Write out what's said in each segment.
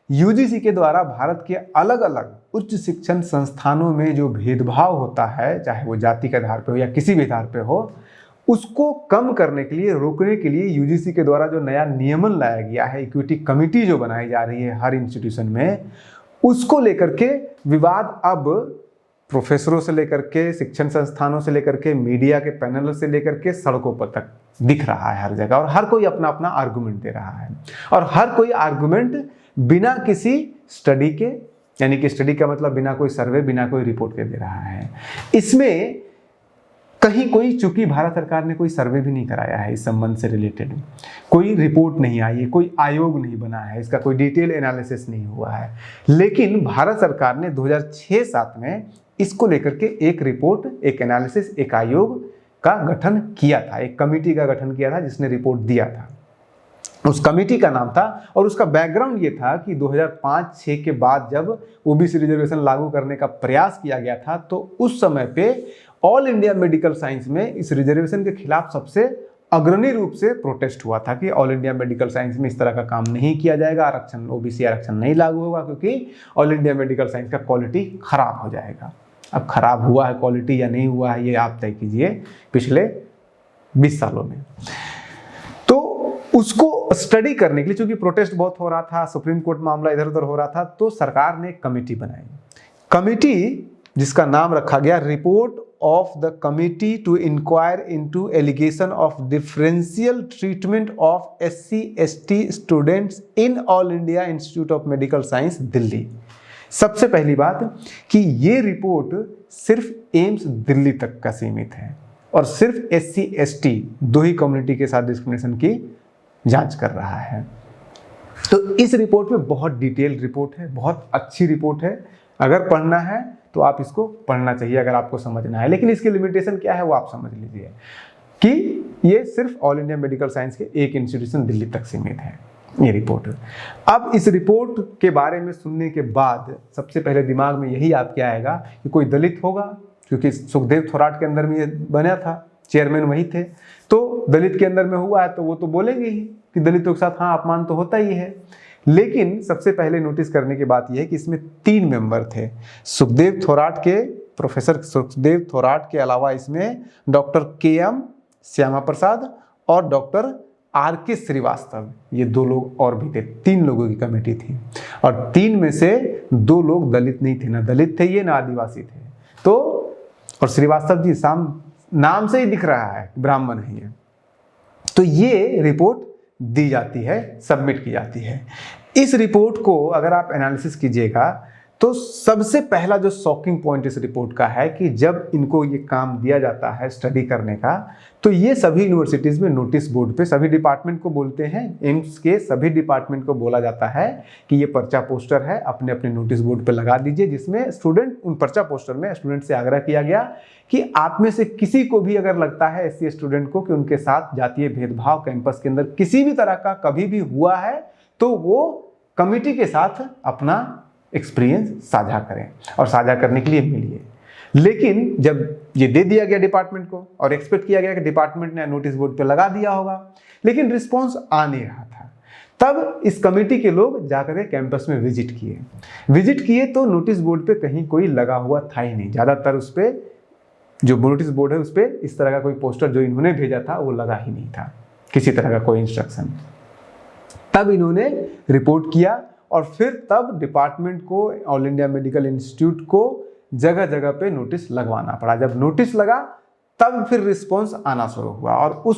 UGC के द्वारा भारत के अलग अलग उच्च शिक्षण संस्थानों में जो भेदभाव होता है, चाहे वो जाति के आधार पर हो या किसी भी आधार पर हो, उसको कम करने के लिए, रोकने के लिए यूजीसी के द्वारा जो नया नियमन लाया गया है, इक्विटी कमेटी जो बनाई जा रही है हर इंस्टीट्यूशन में, उसको लेकर के विवाद अब प्रोफेसरों से लेकर के, शिक्षण संस्थानों से लेकर के, मीडिया के पैनल से लेकर के सड़कों पर तक दिख रहा है हर जगह। और हर कोई अपना अपना आर्गुमेंट दे रहा है, और हर कोई आर्गुमेंट बिना किसी स्टडी के, यानी कि स्टडी का मतलब बिना कोई सर्वे, बिना कोई रिपोर्ट के दे रहा है। इसमें कहीं कोई, चूंकि भारत सरकार ने कोई सर्वे भी नहीं कराया है इस संबंध से रिलेटेड, कोई रिपोर्ट नहीं आई है, कोई आयोग नहीं बना है, इसका कोई डिटेल एनालिसिस नहीं हुआ है, लेकिन भारत सरकार ने 2006-07 में इसको लेकर के एक रिपोर्ट, एक एनालिसिस, एक आयोग का गठन किया था, एक कमेटी का गठन किया था जिसने रिपोर्ट दिया था। उस कमेटी का नाम था, और उसका बैकग्राउंड ये था कि 2005-06 के बाद जब ओबीसी रिजर्वेशन लागू करने का प्रयास किया गया था, तो उस समय पे ऑल इंडिया मेडिकल साइंस में इस रिजर्वेशन के खिलाफ सबसे अग्रणी रूप से प्रोटेस्ट हुआ था कि ऑल इंडिया मेडिकल साइंस में इस तरह का काम नहीं किया जाएगा, आरक्षण, ओबीसी आरक्षण नहीं लागू होगा, क्योंकि ऑल इंडिया मेडिकल साइंस का क्वालिटी खराब हो जाएगा। अब खराब हुआ है क्वालिटी या नहीं हुआ है, ये आप तय कीजिए पिछले 20 सालों में। तो उसको स्टडी करने के लिए, चूंकि प्रोटेस्ट बहुत हो रहा था, सुप्रीम कोर्ट मामला इधर उधर हो रहा था, तो सरकार ने एक कमेटी बनाई, कमेटी जिसका नाम रखा गया report of the committee to inquire into allegation of differential treatment of SC/ST students in All India Institute of Medical Science Delhi. सबसे पहली बात कि ये रिपोर्ट सिर्फ एम्स दिल्ली तक का सीमित है और सिर्फ SC/ST दो ही कम्युनिटी के साथ डिस्क्रिमिनेशन की जांच कर रहा है। तो इस रिपोर्ट में बहुत डिटेल रिपोर्ट है, बहुत अच्छी रिपोर्ट है, अगर पढ़ना है तो आप इसको पढ़ना चाहिए अगर आपको समझना है। लेकिन इसकी लिमिटेशन क्या है वो आप समझ लीजिए कि ये सिर्फ ऑल इंडिया मेडिकल साइंस के एक इंस्टीट्यूशन दिल्ली तक सीमित है ये रिपोर्ट। अब इस रिपोर्ट के बारे में सुनने के बाद सबसे पहले दिमाग में यही आपके आएगा कि कोई दलित होगा, क्योंकि सुखदेव थोराट के अंदर में ये बना था, चेयरमैन वही थे, तो दलित के अंदर में हुआ है तो वो तो बोलेंगे ही कि दलितों के साथ हाँ अपमान तो होता ही है। लेकिन सबसे पहले नोटिस करने की बात यह है कि इसमें 3 मेंबर थे। सुखदेव थोराट के, प्रोफेसर सुखदेव थोराट के अलावा इसमें डॉक्टर KM श्यामा प्रसाद और डॉक्टर RK श्रीवास्तव, ये 2 लोग और भी थे। 3 लोगों की कमेटी थी और 3 में से 2 लोग दलित नहीं थे, ना दलित थे ये, ना आदिवासी थे। तो और श्रीवास्तव जी नाम से ही दिख रहा है ब्राह्मण है ये। तो ये रिपोर्ट दी जाती है, सबमिट की जाती है। इस रिपोर्ट को अगर आप एनालिसिस कीजिएगा तो सबसे पहला जो शॉकिंग पॉइंट इस रिपोर्ट का है कि जब इनको ये काम दिया जाता है स्टडी करने का, तो ये सभी यूनिवर्सिटीज़ में नोटिस बोर्ड पे सभी डिपार्टमेंट को बोलते हैं, एम्स के सभी डिपार्टमेंट को बोला जाता है कि ये पर्चा पोस्टर है, अपने अपने नोटिस बोर्ड पे लगा दीजिए, जिसमें स्टूडेंट, उन पर्चा पोस्टर में स्टूडेंट से आग्रह किया गया कि आप में से किसी को भी अगर लगता है SC स्टूडेंट को कि उनके साथ जातीय भेदभाव कैंपस के अंदर किसी भी तरह का कभी भी हुआ है, तो वो कमिटी के साथ अपना एक्सपीरियंस साझा करें और साझा करने के लिए मिलिए। लेकिन जब ये दे दिया गया डिपार्टमेंट को और एक्सपेक्ट किया गया कि डिपार्टमेंट ने नोटिस बोर्ड पे लगा दिया होगा, लेकिन रिस्पॉन्स आ नहीं रहा था, तब इस कमेटी के लोग जाकर के कैंपस में विजिट किए तो नोटिस बोर्ड पे कहीं कोई लगा हुआ था ही नहीं। ज़्यादातर उस पर जो नोटिस बोर्ड है उस पर इस तरह का कोई पोस्टर जो इन्होंने भेजा था वो लगा ही नहीं था, किसी तरह का कोई इंस्ट्रक्शन। तब इन्होंने रिपोर्ट किया और फिर तब डिपार्टमेंट को, ऑल इंडिया मेडिकल इंस्टीट्यूट को जगह जगह पे नोटिस लगवाना पड़ा। जब नोटिस लगा तब फिर रिस्पॉन्स आना शुरू हुआ, और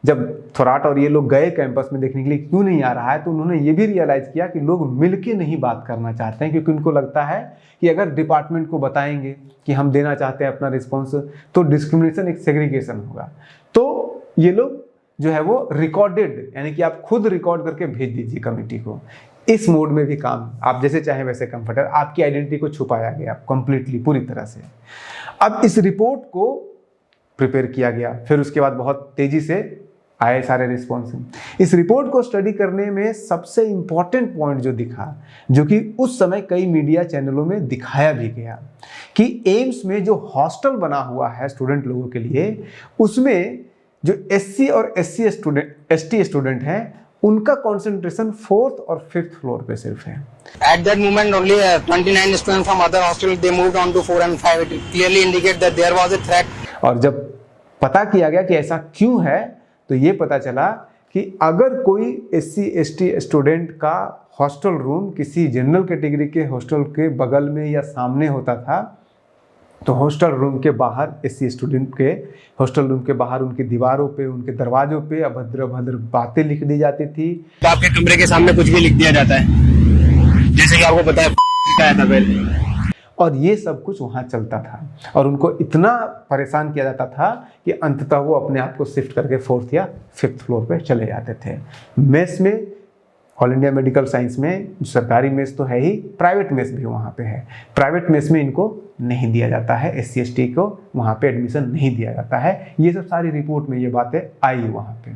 जब थोराट और ये लोग गए कैंपस में देखने के लिए क्यों नहीं आ रहा है, तो उन्होंने ये भी रियलाइज़ किया कि लोग मिलके नहीं बात करना चाहते हैं, क्योंकि उनको लगता है कि अगर डिपार्टमेंट को बताएंगे कि हम देना चाहते हैं अपना रिस्पॉन्स, तो डिस्क्रिमिनेशन, एक सेग्रीगेशन होगा। तो ये लोग जो है वो रिकॉर्डेड, यानी कि आप खुद रिकॉर्ड करके भेज दीजिए कमेटी को। इस मोड में भी काम आप जैसे चाहें वैसे कंफर्टर, आपकी आइडेंटिटी को छुपाया गया कंप्लीटली, पूरी तरह से। अब इस रिपोर्ट को प्रिपेयर किया गया, फिर उसके बाद बहुत तेजी से आए सारे रिस्पॉन्स। इस रिपोर्ट को स्टडी करने में सबसे इंपॉर्टेंट पॉइंट जो दिखा, जो कि उस समय कई मीडिया चैनलों में दिखाया भी गया, कि एम्स में जो हॉस्टल बना हुआ है स्टूडेंट लोगों के लिए, उसमें जो SC और ST स्टूडेंट हैं उनका कंसंट्रेशन 4th और 5th फ्लोर पे सिर्फ है। At that moment, only 29 students from other hostels they moved on to 4 and 5. It clearly indicates that there was a threat. और जब पता किया गया कि ऐसा क्यों है, तो ये पता चला कि अगर कोई SC/ST स्टूडेंट का हॉस्टल रूम किसी जनरल कैटेगरी के हॉस्टल के बगल में या सामने होता था, तो हॉस्टल रूम के बाहर SC स्टूडेंट के हॉस्टल रूम के बाहर उनकी दीवारों पे, उनके दरवाजों पे अभद्र भद्र बातें लिख दी जाती थी। तो आपके कमरे के सामने कुछ भी लिख दिया जाता है, जैसे कि आपको पता है क्या था पहले। और ये सब कुछ वहाँ चलता था और उनको इतना परेशान किया जाता था कि अंततः वो अपने आप को शिफ्ट करके 4th या 5th फ्लोर पे चले जाते थे। मेस में ऑल इंडिया मेडिकल साइंस में सरकारी मेस तो है ही, प्राइवेट मेस भी वहाँ पे है। प्राइवेट मेस में इनको नहीं दिया जाता है, SC/ST को वहाँ पे एडमिशन नहीं दिया जाता है। ये सब सारी रिपोर्ट में ये बातें आई वहाँ पे।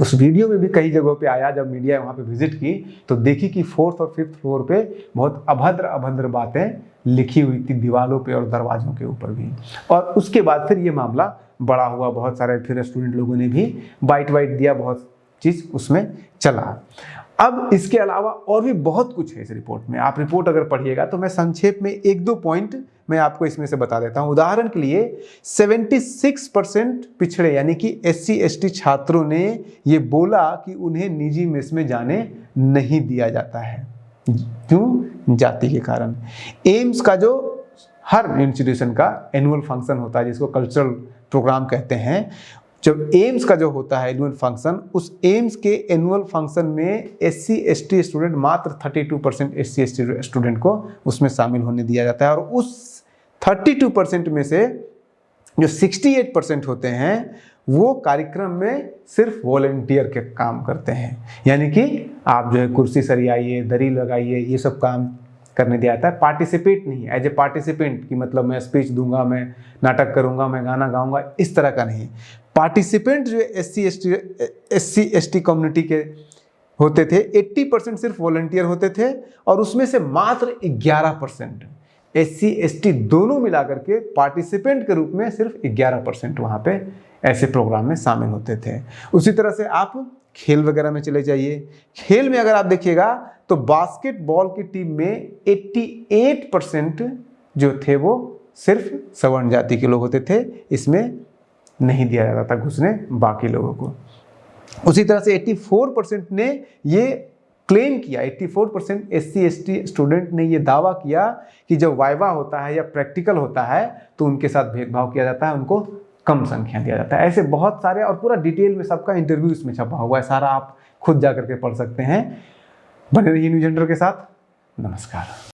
उस वीडियो में भी कई जगहों पे आया, जब मीडिया वहाँ पे विजिट की तो देखी कि 4th और 5th फ्लोर पे बहुत अभद्र बातें लिखी हुई थी दीवारों पे और दरवाजों के ऊपर भी। और उसके बाद फिर ये मामला बड़ा हुआ, बहुत सारे फिर स्टूडेंट लोगों ने भी बाइट दिया, बहुत चीज़ उसमें चला। अब इसके अलावा और भी बहुत कुछ है इस रिपोर्ट में। आप रिपोर्ट अगर पढ़िएगा तो मैं संक्षेप में 1-2 पॉइंट मैं आपको इसमें से बता देता हूं। उदाहरण के लिए 76% पिछड़े यानी कि SC/ST छात्रों ने ये बोला कि उन्हें निजी मेस में जाने नहीं दिया जाता है। क्यों? जाति के कारण। एम्स का जो हर इंस्टीट्यूशन का एनुअल फंक्शन होता है, जिसको कल्चरल प्रोग्राम कहते हैं, जब एम्स का जो होता है एनुअल फंक्शन, उस एम्स के एनुअल फंक्शन में SC/ST स्टूडेंट मात्र 32% SC/ST स्टूडेंट को उसमें शामिल होने दिया जाता है। और उस 32% में से जो 68% होते हैं वो कार्यक्रम में सिर्फ वॉलंटियर के काम करते हैं। यानी कि आप जो है कुर्सी सरियाइए, दरी लगाइए, ये सब काम करने दिया जाता है। पार्टिसिपेट नहीं, एज ए पार्टिसिपेंट कि मतलब मैं स्पीच दूंगा, मैं नाटक करूंगा, मैं गाना गाऊंगा, इस तरह का नहीं। पार्टिसिपेंट जो SC/ST कम्युनिटी के होते थे, 80% सिर्फ वॉलंटियर होते थे और उसमें से मात्र 11% SC/ST दोनों मिलाकर के पार्टिसिपेंट के रूप में सिर्फ 11% वहाँ पे ऐसे प्रोग्राम में शामिल होते थे। उसी तरह से आप खेल वगैरह में चले जाइए। खेल में अगर आप देखिएगा तो बास्केटबॉल की टीम में 88% जो थे वो सिर्फ सवर्ण जाति के लोग होते थे, इसमें नहीं दिया जाता था घुसने बाकी लोगों को। उसी तरह से 84% ने ये क्लेम किया, 84% SC/ST स्टूडेंट ने ये दावा किया कि जब वाइवा होता है या प्रैक्टिकल होता है तो उनके साथ भेदभाव किया जाता है, उनको कम संख्या दिया जाता है। ऐसे बहुत सारे, और पूरा डिटेल में सबका इंटरव्यू इसमें छपा हुआ है, सारा आप खुद जा करके पढ़ सकते हैं। बने रहिए न्यूज़ हंटर के साथ। नमस्कार।